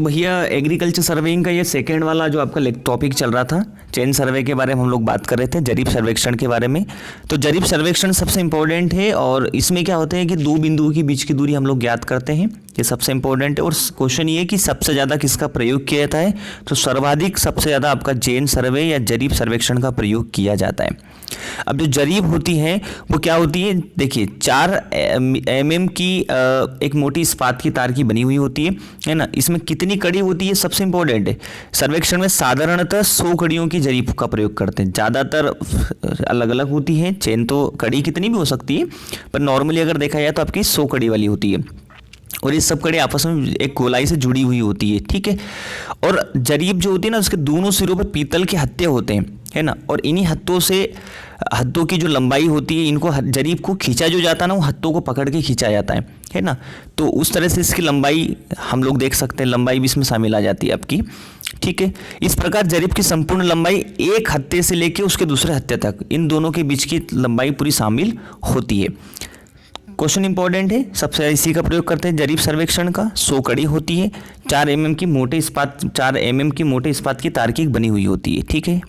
भैया agriculture surveying का ये सेकेंड वाला जो आपका टॉपिक चल रहा था, चेन सर्वे के बारे में हम लोग बात कर रहे थे, जरीब सर्वेक्षण के बारे में। तो जरीब सर्वेक्षण सबसे इम्पोर्टेंट है और इसमें क्या होता है कि दो बिंदुओं के बीच की दूरी हम लोग ज्ञात करते हैं, ये सबसे इम्पोर्टेंट है। और क्वेश्चन ये कि सबसे ज़्यादा किसका प्रयोग किया जाता है, तो सर्वाधिक सबसे ज़्यादा आपका चेन सर्वे या जरीब सर्वेक्षण का प्रयोग किया जाता है। अब जो जरीब होती है वो क्या होती है, देखिए 4 mm की एक मोटी इस्पात की तार की बनी हुई होती है ना। इसमें कितनी कड़ी होती है सबसे इंपॉर्टेंट है। सर्वेक्षण में साधारणतः 100 कड़ियों की जरीब का प्रयोग करते हैं, ज़्यादातर अलग अलग होती है। चेन तो कड़ी कितनी भी हो सकती है, पर नॉर्मली अगर देखा जाए तो आपकी 100 कड़ी वाली होती है और ये सब कड़ी आपस में एक गोलाई से जुड़ी हुई होती है, ठीक है। और जरीब जो होती है ना, उसके दोनों सिरों पर पीतल के हत्थे होते हैं, है ना। और इन्हीं हत्थों की जो लंबाई होती है, इनको जरीब को खींचा जो जाता है ना, वो हत्थों को पकड़ के खींचा जाता है ना। तो उस तरह से इसकी लंबाई हम लोग देख सकते हैं, लंबाई भी इसमें शामिल आ जाती है आपकी, ठीक है। इस प्रकार जरीब की संपूर्ण लंबाई एक हत्थे से लेकर उसके दूसरे हत्थे तक, इन दोनों के बीच की लंबाई पूरी शामिल होती है। क्वेश्चन इंपॉर्टेंट है, सबसे इसी का प्रयोग करते हैं जरीब सर्वेक्षण का। 100 कड़ी होती है, 4 mm की मोटे इस्पात की तार की बनी हुई होती है, ठीक है।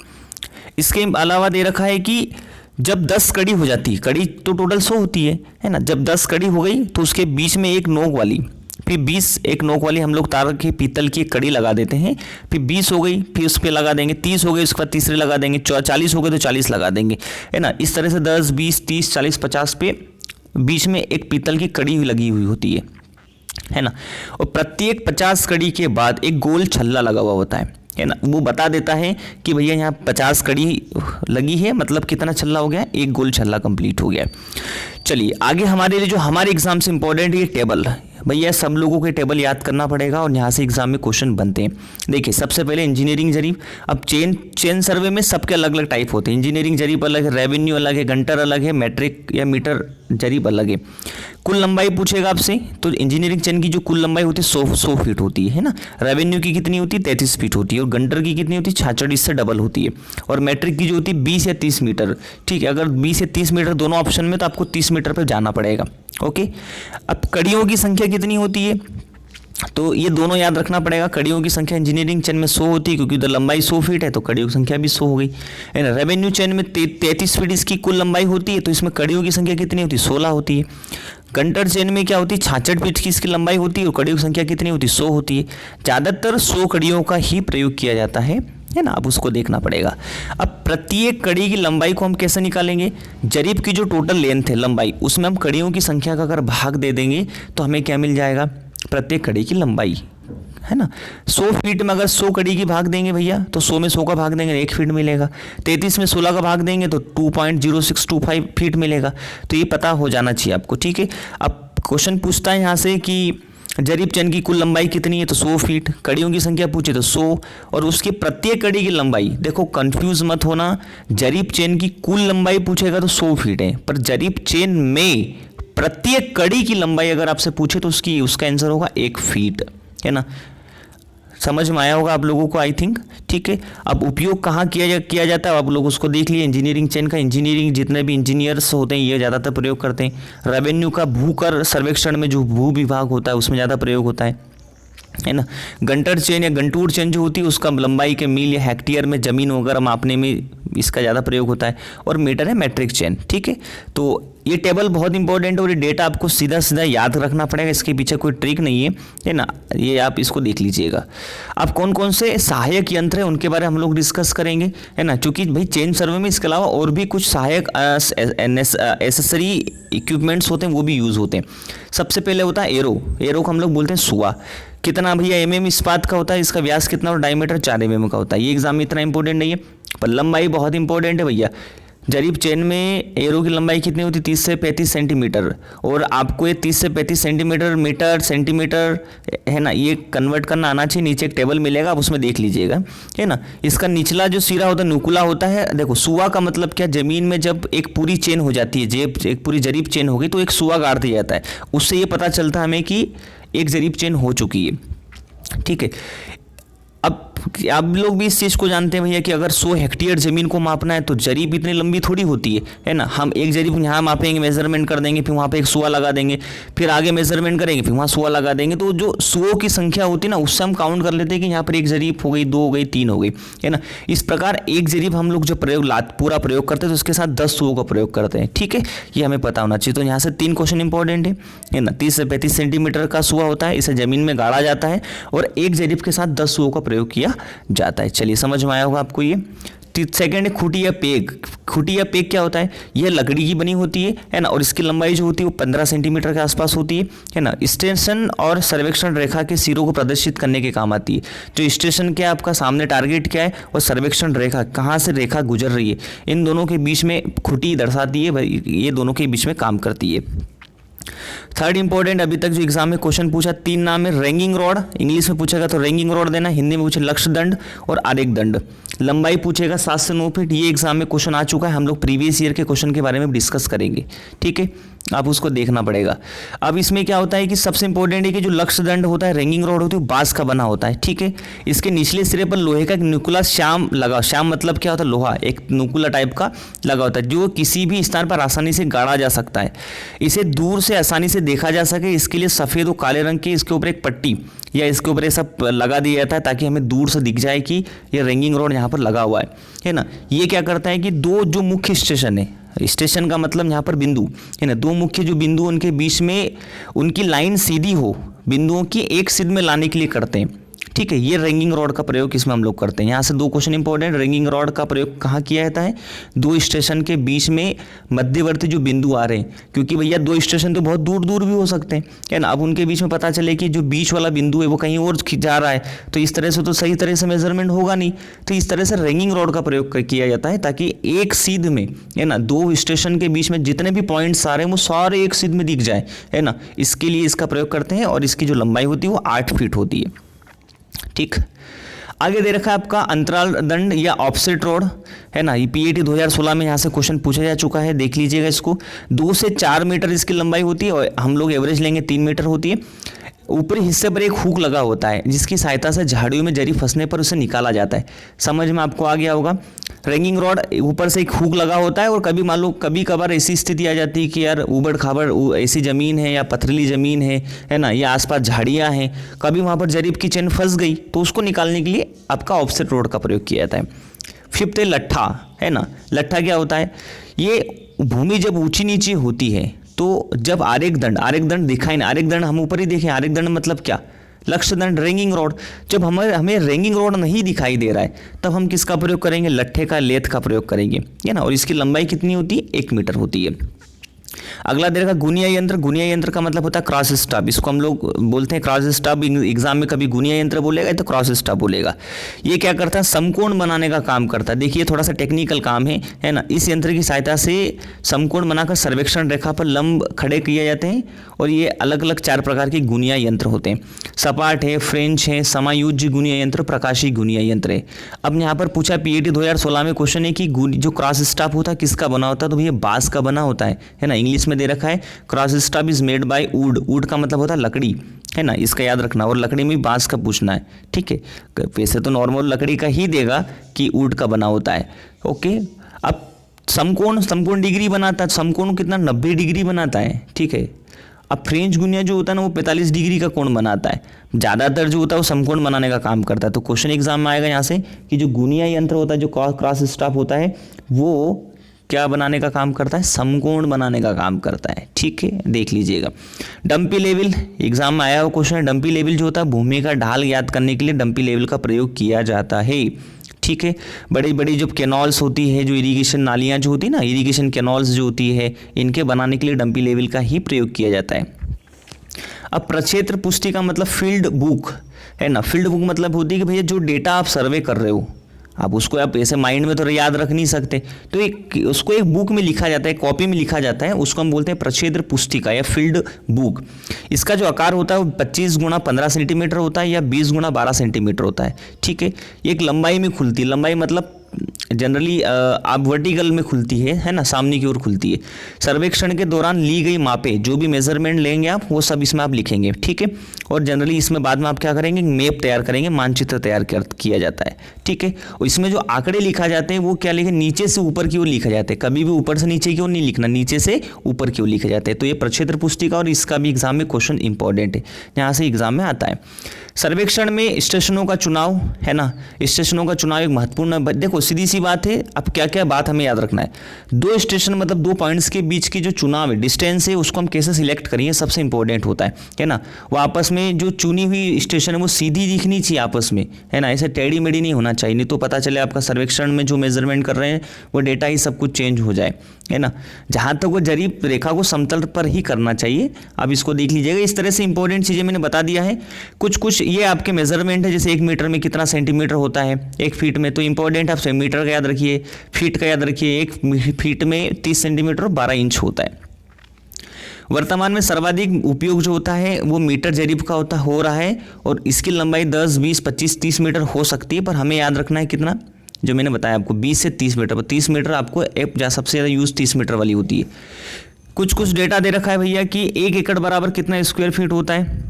इसके अलावा दे रखा है कि जब 10 कड़ी हो जाती है, कड़ी तो टोटल 100 होती है ना। जब 10 कड़ी हो गई तो उसके बीच में एक नोक वाली, फिर 20 एक नोक वाली हम लोग तार के पीतल की कड़ी लगा देते हैं। फिर 20 हो गई, फिर उस पर लगा देंगे, 30 हो गई, उसके बाद तीसरे लगा देंगे, 40 हो गए तो 40 लगा देंगे, है ना। इस तरह से 10, 20, 30, 40, 50 पे बीच में एक पीतल की कड़ी लगी हुई होती है ना। और प्रत्येक 50 कड़ी के बाद एक गोल छल्ला लगा हुआ होता है ना। वो बता देता है कि भैया यहाँ 50 कड़ी लगी है, मतलब कितना छल्ला हो गया, एक गोल छल्ला कंप्लीट हो गया। चलिए आगे हमारे लिए जो हमारे एग्जाम से इंपॉर्टेंट ये टेबल, भैया सब लोगों के टेबल याद करना पड़ेगा और यहाँ से एग्जाम में क्वेश्चन बनते हैं। देखिए सबसे पहले इंजीनियरिंग जरीब। अब चेन सर्वे में सबके अलग अलग टाइप होते हैं। इंजीनियरिंग जरीब अलग है, रेवेन्यू अलग है, गंटर अलग है, मैट्रिक या मीटर जरीब अलग है। कुल लंबाई पूछेगा आपसे, तो इंजीनियरिंग चेन की जो कुल लंबाई होती है 100 फीट होती है ना। रेवेन्यू की कितनी होती है, 33 फीट होती है। और गंटर की कितनी होती है, 66, इससे डबल होती है। और मैट्रिक की जो होती है 20 या 30 मीटर, ठीक है। अगर 20 या 30 मीटर दोनों ऑप्शन में, तो आपको 30 मीटर पर जाना पड़ेगा, ओके। अब कड़ियों की संख्या कितनी होती है, तो ये दोनों याद रखना पड़ेगा। कड़ियों की संख्या इंजीनियरिंग चेन में 100 होती है, क्योंकि उधर लंबाई 100 फीट है, तो कड़ियों की संख्या भी 100 हो गई, है ना। रेवेन्यू चेन में 33 फीट इसकी कुल लंबाई होती है, तो इसमें कड़ियों की संख्या कितनी होती है, 16 होती है। गंटर चेन में क्या होती है, 66 फीट की इसकी लंबाई होती है और कड़ियों की संख्या कितनी होती है, 100 होती है। ज़्यादातर 100 कड़ियों का ही प्रयोग किया जाता है ना। अब उसको देखना पड़ेगा। अब प्रत्येक कड़ी की लंबाई को हम कैसे निकालेंगे, जरीब की जो टोटल लेंथ है लंबाई, उसमें हम कड़ियों की संख्या का अगर भाग दे देंगे तो हमें क्या मिल जाएगा, प्रत्येक कड़ी की लंबाई, है ना। 100 फीट में अगर 100 कड़ी की भाग देंगे भैया, तो 100 में 100 का भाग देंगे 1 फीट मिलेगा। 33 में 16 का भाग देंगे तो 2.0625 फीट मिलेगा। तो ये पता हो जाना चाहिए आपको, ठीक है। अब क्वेश्चन पूछता है यहाँ से कि जरीब चेन की कुल लंबाई कितनी है, तो 100 फीट। कड़ियों की संख्या पूछे तो 100, और उसके प्रत्येक कड़ी की लंबाई, देखो कंफ्यूज मत होना, जरीब चेन की कुल लंबाई पूछेगा तो 100 फीट है, पर जरीब चेन में प्रत्येक कड़ी की लंबाई अगर आपसे पूछे तो उसका आंसर होगा 1 फीट, है ना। समझ में आया होगा आप लोगों को, आई थिंक, ठीक है। अब उपयोग कहाँ किया जाता है, आप लोग उसको देख लिए। इंजीनियरिंग चेन का, इंजीनियरिंग जितने भी इंजीनियर्स होते हैं ये ज़्यादातर प्रयोग करते हैं। रेवेन्यू का भूकर सर्वेक्षण में जो भू विभाग होता है उसमें ज़्यादा प्रयोग होता है ना। गंटर चेन या गंटूर चेन जो होती है उसका लंबाई के मील या हेक्टेयर में ज़मीन वगैरह मापने में इसका ज़्यादा प्रयोग होता है। और मीटर है मैट्रिक चेन, ठीक है। तो ये टेबल बहुत इंपॉर्टेंट है और ये डेटा आपको सीधा सीधा याद रखना पड़ेगा, इसके पीछे कोई ट्रिक नहीं है ना। ये आप इसको देख लीजिएगा। अब कौन कौन से सहायक यंत्र हैं उनके बारे में हम लोग डिस्कस करेंगे, है ना। क्योंकि भाई चेन सर्वे में इसके अलावा और भी कुछ सहायक एसेसरी इक्विपमेंट्स होते हैं, वो भी यूज़ होते हैं। सबसे पहले होता है एरो को हम लोग बोलते हैं सुआ। कितना भैया mm इस्पात का होता है, इसका व्यास कितना और डायमीटर 4 mm का होता है। ये एग्जाम में इतना इंपॉर्टेंट नहीं है, पर लंबाई बहुत इंपॉर्टेंट है भैया। जरीब चेन में एरो की लंबाई कितनी होती है, 30 से 35 सेंटीमीटर। और आपको ये 30 से 35 सेंटीमीटर, मीटर, सेंटीमीटर, है ना, ये कन्वर्ट करना आना चाहिए। नीचे एक टेबल मिलेगा, आप उसमें देख लीजिएगा, है ना। इसका निचला जो सिरा होता है नुकुला होता है। देखो सुआ का मतलब क्या, जमीन में जब एक पूरी चेन हो जाती है, एक पूरी जरीब चेन हो गई तो एक सुआ गाड़ दिया जाता है, उससे ये पता चलता है हमें कि एक जरीब चेन हो चुकी है, ठीक है। अब आप लोग भी इस चीज़ को जानते हैं भैया कि अगर 100 हेक्टेयर ज़मीन को मापना है तो जरीब इतनी लंबी थोड़ी होती है ना। हम एक जरीब यहाँ मापेंगे, मेजरमेंट कर देंगे, फिर वहाँ पे एक सुआ लगा देंगे, फिर आगे मेजरमेंट करेंगे, फिर वहाँ सुआ लगा देंगे, तो जो सुओं की संख्या होती है ना उससे हम काउंट कर लेते हैं कि यहाँ पर एक जरीब हो गई, 2 हो गई, 3 हो गई, है ना। इस प्रकार एक जरीब हम लोग जब पूरा प्रयोग करते हैं तो उसके साथ 10 सुओं का प्रयोग करते हैं, ठीक है, ये हमें पता होना चाहिए। तो यहाँ से 3 क्वेश्चन इंपॉर्टेंट है ना। 30 से 35 सेंटीमीटर का सुआ होता है, इसे जमीन में गाड़ा जाता है और एक जरीब के साथ 10 सुओं का प्रयोग किया जाता है। चलिए समझ में आया होगा आपको ये। सेकेंड है खुटी या पेग। खुटी या पेग क्या होता है? यह लकड़ी की बनी होती है ना, और इसकी लंबाई जो होती है वो 15 सेंटीमीटर के आसपास होती है ना। स्टेशन और सर्वेक्षण रेखा के सिरों को प्रदर्शित करने के काम आती है। जो स्टेशन क्या है आपका, सामने टारगेट क्या है, और सर्वेक्षण रेखा कहाँ से रेखा गुजर रही है, इन दोनों के बीच में खुटी दर्शाती है, ये दोनों के बीच में काम करती है। थर्ड इंपॉर्टेंट, अभी तक जो एग्जाम में क्वेश्चन पूछा 3 नाम है। रैंगिंग रॉड, इंग्लिश में पूछेगा तो रैंगिंग रॉड देना, हिंदी में पूछे लक्ष्य दंड और आरेख दंड। लंबाई पूछेगा 7 से 9 फीट, ये एग्जाम में क्वेश्चन आ चुका है, हम लोग प्रीवियस ईयर के क्वेश्चन के बारे में डिस्कस करेंगे, ठीक है, आप उसको देखना पड़ेगा। अब इसमें क्या होता है कि सबसे इंपॉर्टेंट है कि जो लक्ष्य दंड होता है, रैंगिंग रॉड होती है, बांस का बना होता है, ठीक है। इसके निचले सिरे पर लोहे का एक नुकुला श्याम लगा, श्याम मतलब क्या होता है, लोहा, एक नुकुला टाइप का लगा होता है जो किसी भी स्थान पर आसानी से गाड़ा जा सकता है। इसे दूर से आसानी से देखा जा सके इसके लिए सफ़ेद और काले रंग के इसके ऊपर एक पट्टी या इसके ऊपर ये सब लगा दिया जाता है ताकि हमें दूर से दिख जाए कि ये रैंगिंग रॉड यहाँ पर लगा हुआ है ना। ये क्या करता है कि दो जो मुख्य स्टेशन है, स्टेशन का मतलब यहाँ पर बिंदु है ना, दो मुख्य जो बिंदु उनके बीच में उनकी लाइन सीधी हो, बिंदुओं की एक सिध में लाने के लिए करते हैं, ठीक है। ये रैंगिंग रॉड का प्रयोग इसमें हम लोग करते हैं। यहाँ से 2 क्वेश्चन इंपॉर्टेंट, रैंगिंग रॉड का प्रयोग कहाँ किया जाता है, 2 स्टेशन के बीच में मध्यवर्ती जो बिंदु आ रहे हैं, क्योंकि भैया 2 स्टेशन तो बहुत दूर दूर भी हो सकते हैं, है ना। अब उनके बीच में पता चले कि जो बीच वाला बिंदु है वो कहीं और जा रहा है, तो इस तरह से तो सही तरह से मेजरमेंट होगा नहीं, तो इस तरह से रैंगिंग रॉड का प्रयोग किया जाता है ताकि एक सीध में, है ना, 2 स्टेशन के बीच में जितने भी पॉइंट्स आ रहे हैं वो सारे एक सीध में दिख जाए, है ना। इसके लिए इसका प्रयोग करते हैं और इसकी जो लंबाई होती है वो 8 फीट होती है, ठीक। आगे दे रखा है आपका अंतराल दंड या ऑफसेट रोड, है ना। ये पीएटी 2016 में यहाँ से क्वेश्चन पूछा जा चुका है, देख लीजिएगा इसको। 2 से 4 मीटर इसकी लंबाई होती है और हम लोग एवरेज लेंगे 3 मीटर होती है। ऊपरी हिस्से पर एक हुक लगा होता है जिसकी सहायता से झाड़ियों में जरी फंसने पर उसे निकाला जाता है। समझ में आपको आ गया होगा। रैंगिंग रॉड ऊपर से एक हुक लगा होता है और कभी मान लो कभी कभार ऐसी स्थिति आ जाती है कि यार ऊबड़ खाबड़ ऐसी ज़मीन है या पथरीली ज़मीन है ना, या आसपास झाड़ियाँ हैं, कभी वहाँ पर जरीब की चेन फंस गई तो उसको निकालने के लिए आपका ऑफसेट रोड का प्रयोग किया जाता है। 5th है लट्ठा, है ना। लट्ठा क्या होता है, ये भूमि जब ऊंची नीची होती है तो जब आरेख दंड दिखाई नहीं, आरेख दंड हम ऊपर ही देखें, आरेख दंड मतलब क्या, लक्ष्य दंड, रैंगिंग रॉड। जब हमें रैंगिंग रॉड नहीं दिखाई दे रहा है तब हम किसका प्रयोग करेंगे, लट्ठे का, लेथ का प्रयोग करेंगे, है ना। और इसकी लंबाई कितनी होती है, 1 मीटर होती है। अगला दे रखा गुनिया यंत्र। गुनिया यंत्र का मतलब होता है क्रॉस स्टाफ, इसको हम लोग बोलते हैं क्रॉस स्टाफ। एग्जाम में कभी गुनिया यंत्र बोलेगा तो क्रॉस स्टाफ बोलेगा। ये क्या करता है, समकोण बनाने का काम करता है। देखिए थोड़ा सा टेक्निकल काम है ना। इस यंत्र की सहायता से समकोण बनाकर सर्वेक्षण रेखा पर लंब खड़े किए जाते हैं और ये अलग अलग 4 प्रकार के गुनिया यंत्र होते हैं। सपाट है, फ्रेंच है, समायोज्य गुनिया यंत्र, प्रकाशीय गुनिया यंत्र है। अब यहाँ पर पूछा पीएटी 2016 में क्वेश्चन है कि जो क्रॉस स्टाफ होता है किसका बना होता है, तो भैया बांस का बना होता है ना। इंग्लिश में दे रखा है cross staff is made by would. Would का मतलब होता है लकड़ी, है ना, इसका याद रखना। और लकड़ी में बांस का पूछना है, ठीक है। वैसे तो नॉर्मल लकड़ी का ही देगा कि वुड का बना होता है, ओके। अब समकोण डिग्री बनाता है, समकोण कितना, 90 डिग्री बनाता है, ठीक है। अब फ्रेंच गुनिया जो होता है ना वो 45 डिग्री का कोण बनाता है। ज़्यादातर जो होता है वो समकोण बनाने का काम करता है। तो क्वेश्चन एग्जाम में आएगा यहाँ से कि जो गुनिया यंत्र होता है, जो क्रॉस स्टाफ होता है, वो क्या बनाने का काम करता है, समकोण बनाने का काम करता है, ठीक है, देख लीजिएगा। डंपी लेवल, एग्जाम में आया हुआ क्वेश्चन है। डंपी लेवल जो होता है भूमि का ढाल ज्ञात करने के लिए डंपी लेवल का प्रयोग किया जाता है, ठीक है। बड़ी बड़ी जो कैनॉल्स होती है, जो इरिगेशन नालियाँ जो होती है ना, इरिगेशन कैनॉल्स जो होती है, इनके बनाने के लिए डंपी लेवल का ही प्रयोग किया जाता है। अब प्रक्षेत्र पुष्टि का मतलब फील्ड बुक, है ना। फील्ड बुक मतलब होती है कि भैया जो डेटा आप सर्वे कर रहे हो, आप उसको आप ऐसे माइंड में तो याद रख नहीं सकते, तो उसको एक बुक में लिखा जाता है, कॉपी में लिखा जाता है, उसको हम बोलते हैं प्रक्षेत्र पुस्तिका या फील्ड बुक। इसका जो आकार होता है वो 25 गुणा 15 सेंटीमीटर होता है या 20 गुणा 12 सेंटीमीटर होता है, ठीक है। एक लंबाई में खुलती है, लंबाई मतलब जनरली आप वर्टिकल में खुलती है ना, सामने की ओर खुलती है। सर्वेक्षण के दौरान ली गई मापे, जो भी मेजरमेंट लेंगे आप वो सब इसमें आप लिखेंगे, ठीक है। और जनरली इसमें बाद में आप क्या करेंगे, मैप तैयार करेंगे, मानचित्र तैयार किया जाता है, ठीक है। और इसमें जो आंकड़े लिखा जाते हैं वो क्या लिखे, नीचे से ऊपर की ओर लिखा जाते हैं, कभी भी ऊपर से नीचे की ओर नहीं लिखना, नीचे से ऊपर की ओर लिखे जाते हैं। तो ये प्रक्षेत्र पुस्तिका और इसका भी एग्जाम में क्वेश्चन इंपॉर्टेंट है, यहाँ से एग्जाम में आता है। सर्वेक्षण में स्टेशनों का चुनाव है ना, स्टेशनों का चुनाव एक महत्वपूर्ण, देखो सीधी सी बात है, अब क्या क्या बात हमें याद रखना है। दो स्टेशन मतलब दो पॉइंट्स के बीच की जो चुनाव है, डिस्टेंस है, उसको हम कैसे सिलेक्ट करेंगे सबसे इंपॉर्टेंट होता है ना। वो आपस में जो चुनी हुई स्टेशन है वो सीधी दिखनी चाहिए आपस में, है ना, ऐसे टेढ़ी मेढ़ी नहीं होना चाहिए, नहीं तो पता चले आपका सर्वेक्षण में जो मेजरमेंट कर रहे हैं वो डेटा ही सब कुछ चेंज हो जाए, है ना। जहाँ तक वो जरीब रेखा को समतल पर ही करना चाहिए। अब इसको देख लीजिएगा, इस तरह से इंपॉर्टेंट चीज़ें मैंने बता दिया है। कुछ ये आपके मेजरमेंट है, जैसे 1 मीटर में कितना सेंटीमीटर होता है, 1 फीट में, तो इंपॉर्टेंट आप मीटर का याद रखिए, फीट का याद रखिए। 1 फीट में 30 सेंटीमीटर और 12 इंच होता है। वर्तमान में सर्वाधिक उपयोग जो होता है वो मीटर जरीब का हो रहा है, और इसकी लंबाई 10, 20, 25, 30 मीटर हो सकती है, पर हमें याद रखना है कितना, जो मैंने बताया आपको 20 से 30 मीटर, पर 30 मीटर आपको सबसे ज़्यादा यूज़ 30 मीटर वाली होती है। कुछ डेटा दे रखा है भैया कि 1 एकड़ बराबर कितना स्क्वायर फीट होता है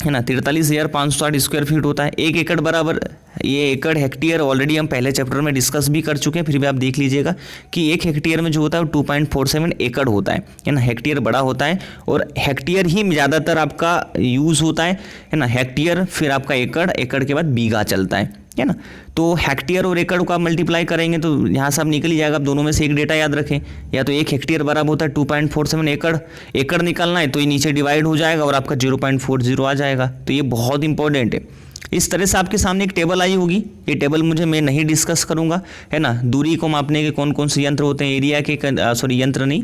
ना, 43,560 स्क्वायर फीट होता है। 1 एकड़ बराबर, ये एकड़ हेक्टेयर ऑलरेडी हम पहले चैप्टर में डिस्कस भी कर चुके हैं, फिर भी आप देख लीजिएगा कि 1 हेक्टेयर में जो होता है वो 2.47 एकड़ होता है ना। हेक्टेयर बड़ा होता है और हेक्टेयर ही ज़्यादातर आपका यूज़ होता है ना। हेक्टेयर, फिर आपका एकड़, एकड़ के बाद बीघा चलता है ना। तो हेक्टेयर और एकड़ को आप मल्टीप्लाई करेंगे तो यहाँ से आप निकल ही जाएगा। आप दोनों में से एक डेटा याद रखें, या तो 1 हेक्टेयर बराबर होता है 2.47 एकड़, एकड़ निकालना है तो ये नीचे डिवाइड हो जाएगा और आपका 0.40 आ जाएगा। तो ये बहुत इंपॉर्टेंट है। इस तरह से आपके सामने एक टेबल आई होगी, ये टेबल मैं नहीं डिस्कस करूंगा, है ना। दूरी को मापने के कौन कौन से यंत्र होते हैं, एरिया के यंत्र नहीं,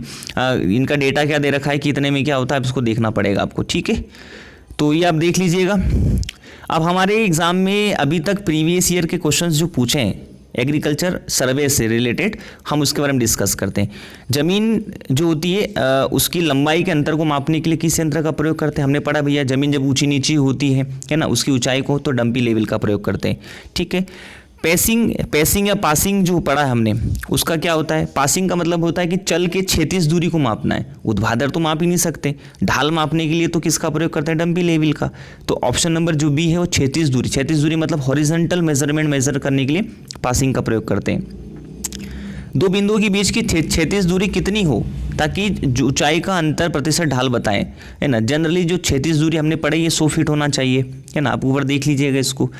इनका डेटा क्या दे रखा है, कितने में क्या होता है, इसको देखना पड़ेगा आपको, ठीक है। तो ये आप देख लीजिएगा। अब हमारे एग्ज़ाम में अभी तक प्रीवियस ईयर के क्वेश्चंस जो पूछे हैं एग्रीकल्चर सर्वे से रिलेटेड, हम उसके बारे में डिस्कस करते हैं। ज़मीन जो होती है उसकी लंबाई के अंतर को मापने के लिए किस यंत्र का प्रयोग करते हैं, हमने पढ़ा भैया, ज़मीन जब ऊंची नीची होती है ना, उसकी ऊंचाई को तो डंपी लेवल का प्रयोग करते हैं, ठीक है। पैसिंग या पासिंग जो पढ़ा है हमने, उसका क्या होता है, पासिंग का मतलब होता है कि चल के क्षैतिज दूरी को मापना है। ऊर्ध्वाधर तो माप ही नहीं सकते, ढाल मापने के लिए तो किसका प्रयोग करते हैं, डंपी लेवल का। तो ऑप्शन नंबर जो बी है वो क्षैतिज दूरी मतलब हॉरिजॉन्टल मेजरमेंट मेजर करने के लिए पासिंग का प्रयोग करते हैं। दो बिंदुओं के बीच की क्षैतिज दूरी कितनी हो ताकि ऊंचाई का अंतर प्रतिशत ढाल बताएं, है ना। जनरली जो क्षैतिज दूरी हमने पढ़ी ये 100 फीट होना चाहिए, है ना। आप ऊपर देख लीजिएगा इसको।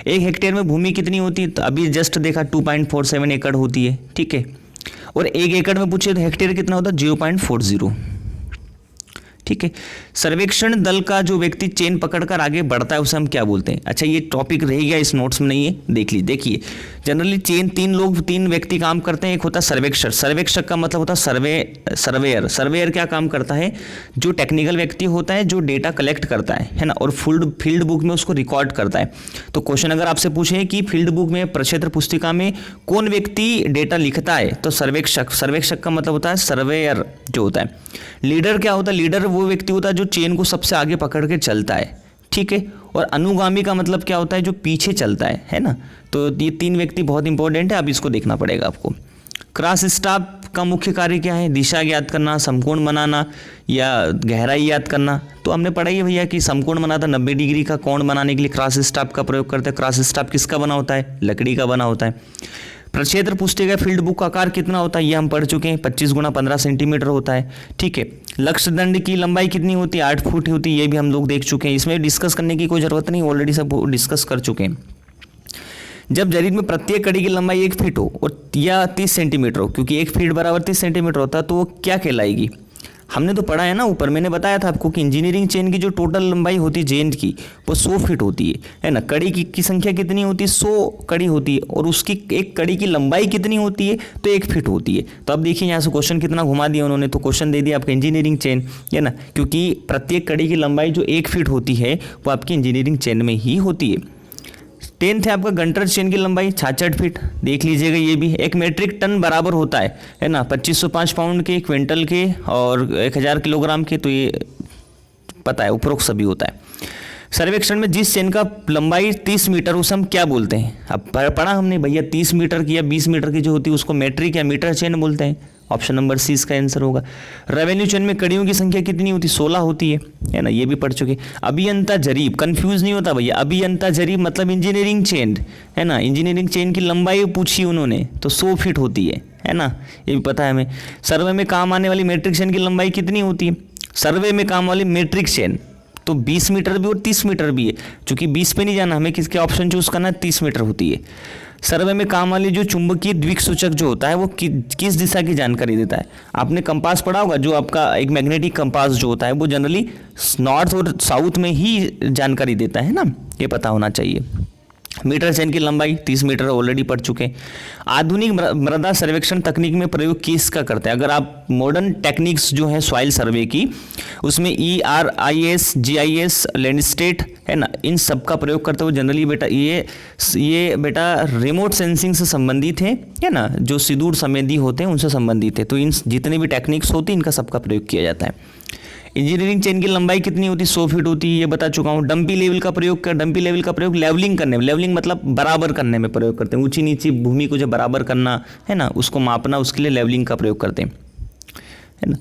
1 हेक्टेयर में भूमि कितनी होती है, तो अभी जस्ट देखा 2.47 एकड़ होती है, ठीक है। और 1 एकड़ में पूछे तो हेक्टेयर कितना होता है, 0.40, ठीक है। सर्वेक्षण दल का जो व्यक्ति चेन पकड़कर आगे बढ़ता है उसे हम क्या बोलते हैं। अच्छा, ये टॉपिक रह गया, इस नोट्स में नहीं है, देख लीजिए। देखिए जनरली चेन 3 व्यक्ति काम करते हैं। एक होता है सर्वेक्षक, सर्वेक्षक का मतलब होता है सर्वेयर। सर्वेयर क्या काम करता है, जो टेक्निकल व्यक्ति होता है जो डेटा कलेक्ट करता है ना, और फील्ड बुक में उसको रिकॉर्ड करता है। तो क्वेश्चन अगर आपसे पूछे कि फील्ड बुक में, प्रक्षेत्र पुस्तिका में कौन व्यक्ति डेटा लिखता है, तो सर्वेक्षक का मतलब होता है सर्वेयर जो होता है। लीडर क्या होता है, लीडर वो व्यक्ति होता है जो चेन को सबसे आगे पकड़ के चलता है, ठीक है। और अनुगामी का मतलब क्या होता है, जो पीछे चलता है ना। तो ये 3 व्यक्ति बहुत इंपॉर्टेंट है, अब इसको देखना पड़ेगा आपको। क्रॉस स्टाफ का मुख्य कार्य क्या है, दिशा ज्ञात करना, समकोण बनाना या गहराई याद करना। तो हमने पढ़ा ही भैया कि समकोण बनाता 90 डिग्री का कोण बनाने के लिए क्रॉस स्टाफ का प्रयोग करते हैं। क्रॉस स्टाफ किसका बना होता है, लकड़ी का बना होता है। प्रक्षेत्र पुस्तिका फील्ड बुक का आकार कितना होता है, ये हम पढ़ चुके हैं, 25 × 15 सेंटीमीटर होता है, ठीक है। लक्ष्य दंड की लंबाई कितनी होती है, 8 फुट होती है, ये भी हम लोग देख चुके हैं, इसमें डिस्कस करने की कोई ज़रूरत नहीं, ऑलरेडी सब डिस्कस कर चुके हैं। जब जरीब में प्रत्येक कड़ी की लंबाई 1 फीट हो और या 30 सेंटीमीटर हो, क्योंकि 1 फीट बराबर 30 सेंटीमीटर होता है, तो वो क्या कहलाएगी, हमने तो पढ़ा है ना ऊपर, मैंने बताया था आपको कि इंजीनियरिंग चेन की जो टोटल लंबाई होती है चेन की वो 100 फीट होती है ना। कड़ी की संख्या कितनी होती है, 100 कड़ी होती है, और उसकी एक कड़ी की लंबाई कितनी होती है, तो 1 फीट होती है। तो अब देखिए यहाँ से क्वेश्चन कितना घुमा दिया उन्होंने, तो क्वेश्चन दे दिया आपका इंजीनियरिंग चेन, है ना, क्योंकि प्रत्येक कड़ी की लंबाई जो 1 फीट होती है वो आपकी इंजीनियरिंग चेन में ही होती है। 10th है आपका गंटर चेन की लंबाई 66 फीट, देख लीजिएगा। ये भी 1 मीट्रिक टन बराबर होता है ना, 2505 पाउंड के, क्विंटल के और 1000 किलोग्राम के, तो ये पता है, उपरोक्त सभी होता है। सर्वेक्षण में जिस चेन का लंबाई 30 मीटर उसे हम क्या बोलते हैं? अब पढ़ा हमने भैया 30 मीटर की या 20 मीटर की जो होती है उसको मेट्रिक या मीटर चेन बोलते हैं। ऑप्शन नंबर सी इसका आंसर होगा। रेवेन्यू चेन में कड़ियों की संख्या कितनी होती है? 16 होती है ना, ये भी पढ़ चुके। अभियंता जरीब, कंफ्यूज नहीं होता भैया, अभियंता जरीब मतलब इंजीनियरिंग चेन है ना, इंजीनियरिंग चेन की लंबाई पूछी उन्होंने तो 100 फीट होती है ना, ये भी पता है हमें। सर्वे में काम आने वाली मेट्रिक चेन की लंबाई कितनी होती है? सर्वे में काम वाली मेट्रिक चेन तो 20 मीटर भी और 30 मीटर भी है, चूंकि 20 पे नहीं जाना हमें, किसके ऑप्शन चूज करना है, 30 मीटर होती है। सर्वे में काम वाली जो चुंबकीय द्विसूचक जो होता है वो किस दिशा की जानकारी देता है? आपने कंपास पढ़ा होगा, जो आपका एक मैग्नेटिक कंपास जो होता है वो जनरली नॉर्थ और साउथ में ही जानकारी देता है ना, ये पता होना चाहिए। मीटर चेन की लंबाई 30 मीटर ऑलरेडी पढ़ चुके हैं। आधुनिक मृदा सर्वेक्षण तकनीक में प्रयोग किसका करते हैं? अगर आप मॉडर्न टेक्निक्स जो है सॉइल सर्वे की, उसमें ERIS, GIS, लैंडस्केप है ना, इन सब का प्रयोग करते हुए जनरली बेटा ये बेटा रिमोट सेंसिंग से संबंधित है ना, जो सुदूर संवेदी होते हैं उनसे संबंधित है। तो इन जितने भी टेक्निक्स होती हैं इनका सबका प्रयोग किया जाता है। इंजीनियरिंग चेन की लंबाई कितनी होती है? 100 फीट होती है, ये बता चुका हूँ। डंपी लेवल का प्रयोग कर, डंपी लेवल का प्रयोग लेवलिंग करने में, लेवलिंग मतलब बराबर करने में प्रयोग करते हैं। ऊंची नीची भूमि को जब बराबर करना है ना, उसको मापना, उसके लिए लेवलिंग का प्रयोग करते हैं है ना।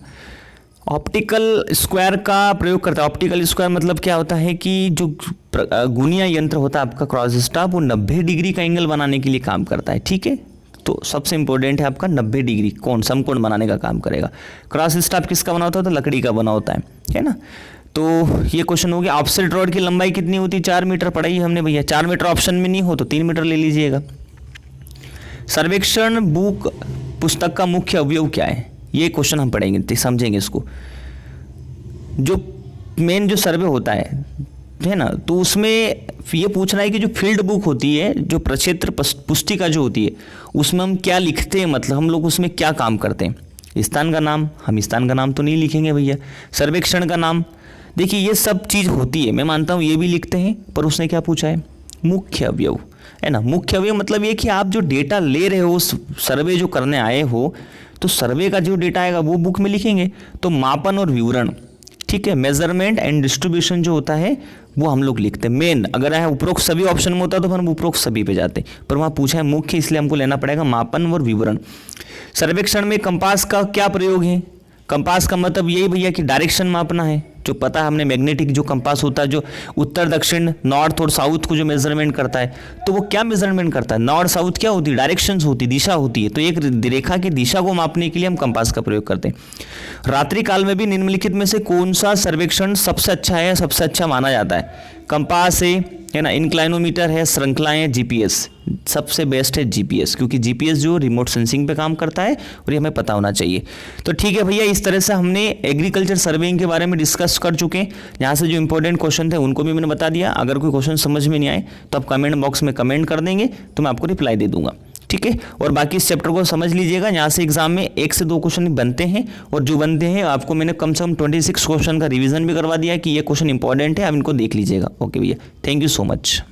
ऑप्टिकल स्क्वायर का प्रयोग करता है। ऑप्टिकल स्क्वायर मतलब क्या होता है कि जो गुनिया यंत्र होता है आपका क्रॉस स्टाफ, वो 90 डिग्री का एंगल बनाने के लिए काम करता है, ठीक है। तो सबसे इंपॉर्टेंट है आपका 90 डिग्री कोण, समकोण बनाने का काम करेगा। क्रॉस स्टाफ किसका बना होता है? तो लकड़ी का बना होता है ना। तो ये क्वेश्चन हो गया। ऑफसेट रॉड की लंबाई कितनी होती है? 4 मीटर पढ़ाई हमने भैया। 4 मीटर ऑप्शन में नहीं हो तो 3 मीटर ले लीजिएगा। सर्वेक्षण बुक पुस्तक का मुख्य अवयव क्या है? ये क्वेश्चन हम पढ़ेंगे, समझेंगे इसको। जो मेन जो सर्वे होता है ना, तो उसमें ये पूछना है कि जो फील्ड बुक होती है, जो प्रक्षेत्र पुस्तिका जो होती है, उसमें हम क्या लिखते हैं, मतलब हम लोग उसमें क्या काम करते हैं। स्थान का नाम, हम स्थान का नाम तो नहीं लिखेंगे भैया। सर्वेक्षण का नाम, देखिए ये सब चीज़ होती है, मैं मानता हूँ ये भी लिखते हैं, पर उसने क्या पूछा है? मुख्य अवयव है ना। मुख्य अवयव मतलब ये कि आप जो डेटा ले रहे हो, सर्वे जो करने आए हो, तो सर्वे का जो डेटा आएगा वो बुक में लिखेंगे। तो मापन और विवरण, ठीक है, मेजरमेंट एंड डिस्ट्रीब्यूशन जो होता है वो हम लोग लिखते हैं। मेन अगर है उपरोक्त सभी ऑप्शन में होता तो हम उपरोक्त सभी पे जाते, पर वहाँ पूछा है मुख्य, इसलिए हमको लेना पड़ेगा मापन और विवरण। सर्वेक्षण में कंपास का क्या प्रयोग है? कंपास का मतलब यही भैया कि डायरेक्शन मापना है। जो पता है हमने, मैग्नेटिक जो कंपास होता है, जो उत्तर दक्षिण नॉर्थ और साउथ को जो मेजरमेंट करता है, तो वो क्या मेजरमेंट करता है? नॉर्थ साउथ क्या होती है? डायरेक्शंस होती, दिशा होती है। तो एक रेखा की दिशा को मापने के लिए हम कंपास का प्रयोग करते हैं। रात्रि काल में भी निम्नलिखित में से कौन सा सर्वेक्षण सबसे अच्छा है, सबसे अच्छा माना जाता है? कंपास है ना, इंक्लाइनोमीटर है, श्रृंखलाएं, GPS। सबसे बेस्ट है GPS, क्योंकि GPS जो रिमोट सेंसिंग पे काम करता है और ये हमें पता होना चाहिए। तो ठीक है भैया, इस तरह से हमने एग्रीकल्चर सर्वेइंग के बारे में डिस्कस कर चुके हैं। यहाँ से जो इंपॉर्टेंट क्वेश्चन थे उनको भी मैंने बता दिया। अगर कोई क्वेश्चन समझ में नहीं आए तो आप कमेंट बॉक्स में कमेंट कर देंगे, तो मैं आपको रिप्लाई दे दूंगा, ठीक है। और बाकी इस चैप्टर को समझ लीजिएगा। यहाँ से एग्जाम में 1 से 2 क्वेश्चन बनते हैं, और जो बनते हैं आपको मैंने कम से कम 26 क्वेश्चन का रिवीजन भी करवा दिया है कि ये क्वेश्चन इंपॉर्टेंट है, आप इनको देख लीजिएगा। ओके भैया, थैंक यू सो मच।